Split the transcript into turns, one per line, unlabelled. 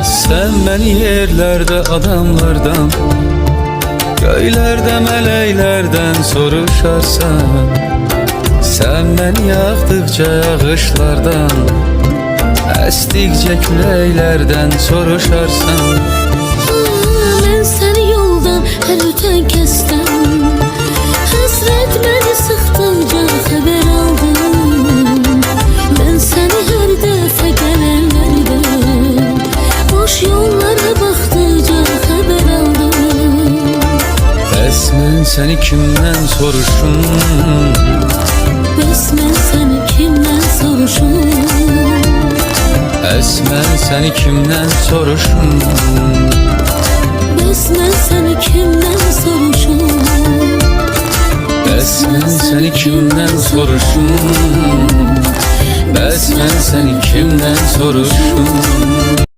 Sen beni yerlerde adamlardan, göylerde meleklerden soruşarsan, sen beni yaktıkça yağışlardan, estikçe küleylerden soruşarsan.
Ben seni yoldan her öten kestim, hasret beni sıktıkça haber aldım. Ben seni her defa gelenlerde, boş yollara baktıkça haber aldım.
Esmen seni kimden soruşum?
Esmen seni kimden soruşum?
Esmen seni kimden soruşum?
Esmen seni kimden soruşum?
Esmen seni kimden soruşum? Esmen seni kimden soruşum?